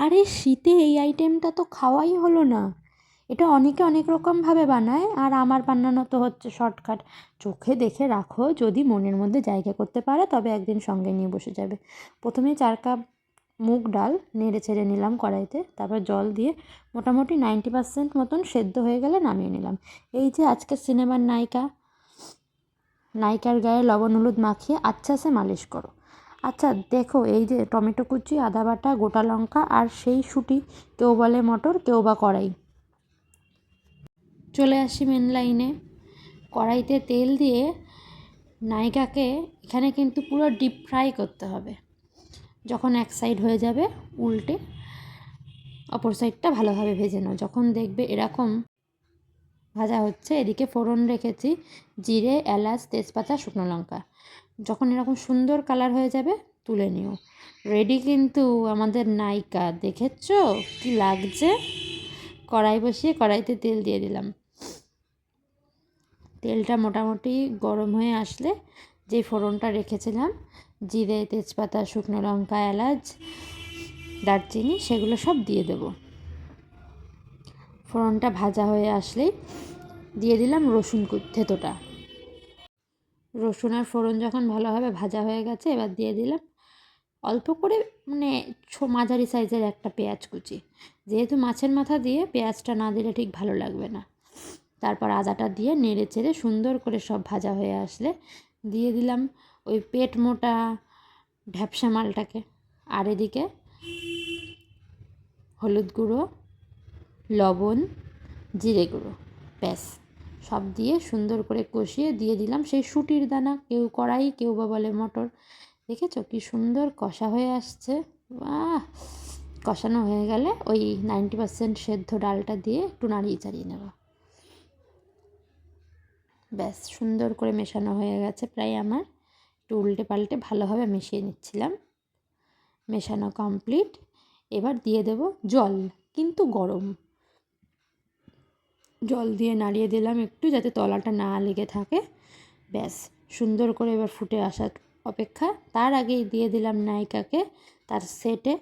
আরে শীতে এই আইটেমটা তো খাওয়াই হলো না। এটা অনেকে অনেক রকমভাবে বানায়, আর আমার বানানো তো হচ্ছে শর্টকাট। চোখে দেখে রাখো, যদি মনের মধ্যে জায়গা করতে পারে তবে একদিন সঙ্গে নিয়ে বসে যাবে। প্রথমে 4 কাপ মুগ ডাল নেড়ে ছেড়ে নিলাম কড়াইতে, তারপর জল দিয়ে মোটামুটি 90% মতন সেদ্ধ হয়ে গেলে নামিয়ে নিলাম। এই যে আজকের সিনেমার নায়িকার গায়ে লবণ হলুদ মাখিয়ে আচ্ছা সে মালিশ করো। আচ্ছা দেখো, এই যে টমেটো কুচি, আদা বাটা, গোটা লঙ্কা আর সেই শুঁটি, কেউ বলে মটর, কেউ বা কড়াই। চলে আসি মেন লাইনে। কড়াইতে তেল দিয়ে নায়িকাকে এখানে কিন্তু পুরো ডিপ ফ্রাই করতে হবে। যখন এক সাইড হয়ে যাবে উল্টে অপর সাইডটা ভালোভাবে ভেজে নাও। যখন দেখবে এরকম ভাজা হচ্ছে, এদিকে ফোড়ন রেখেছি জিরে, এলাচ, তেজপাতা, শুকনো লঙ্কা। যখন এরকম সুন্দর কালার হয়ে যাবে তুলে নিও। রেডি কিন্তু আমাদের নায়িকা। দেখেছো কি লাগছে? কড়াই বসিয়ে কড়াইতে তেল দিয়ে দিলাম। তেলটা মোটামুটি গরম হয়ে আসলে যে ফোড়নটা রেখেছিলাম, জিরে, তেজপাতা, শুকনো লঙ্কা, এলাচ, দারচিনি, সেগুলো সব দিয়ে দেব। ফোড়নটা ভাজা হয়ে আসলেই দিয়ে দিলাম রসুন থেঁতোটা। রসুন আর ফোড়ন যখন ভালোভাবে ভাজা হয়ে গেছে, এবার দিয়ে দিলাম অল্প করে, মানে মাঝারি সাইজের একটা পেঁয়াজ কুচি। যেহেতু মাছের মাথা দিয়ে পেঁয়াজটা না দিলে ঠিক ভালো লাগবে না। তারপর আদাটা দিয়ে নেড়ে চেড়ে সুন্দর করে সব ভাজা হয়ে আসলে দিয়ে দিলাম ওই পেট মোটা ঢ্যাপসা মালটাকে। আর এদিকে হলুদ গুঁড়ো, লবণ, জিরে গুঁড়ো, ব্যাস সব দিয়ে সুন্দর করে কষিয়ে দিয়ে দিলাম সেই শুঁটির দানা, কেউ কড়াই, কেউ বা বলে মটর। দেখেছো কি সুন্দর কষা হয়ে আসছে? বাহ! কষানো হয়ে গেলে ওই 90% সেদ্ধ ডালটা দিয়ে একটু নাড়িয়ে চাড়িয়ে নেব। ব্যাস সুন্দর করে মেশানো হয়ে গেছে প্রায় আমার। একটু উল্টে পাল্টে ভালোভাবে মিশিয়ে নিচ্ছিলাম। মেশানো কমপ্লিট। এবার দিয়ে দেব জল, কিন্তু গরম জল দিয়ে নাড়িয়ে দিলাম একটু, যাতে তলাটা না লেগে থাকে। ব্যাস সুন্দর করে এবার ফুটে আসার অপেক্ষা। তার আগেই দিয়ে দিলাম নায়িকাকে তার সেটে।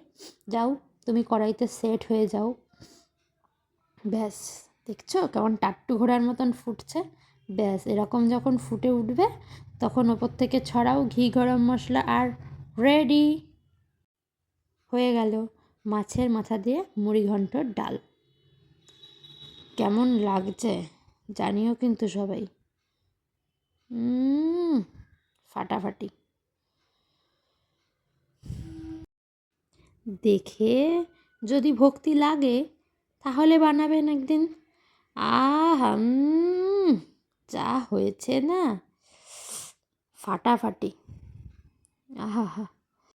যাও তুমি কড়াইতে সেট হয়ে যাও। ব্যাস দেখছো কেমন টাট্টু ঘোড়ার মতন ফুটছে? ব্যাস এরকম যখন ফুটে উঠবে তখন ওপর থেকে ছড়াও ঘি, গরম মশলা, আর রেডি হয়ে গেল মাছের মাথা দিয়ে মুড়ি ঘন্টর ডাল। কেমন লাগছে জানিও কিন্তু সবাই। ফাটাফাটি। দেখে যদি ভক্তি লাগে তাহলে বানাবেন একদিন। আহা, যা হয়েছে না, ফাটাফাটি। আহা হা।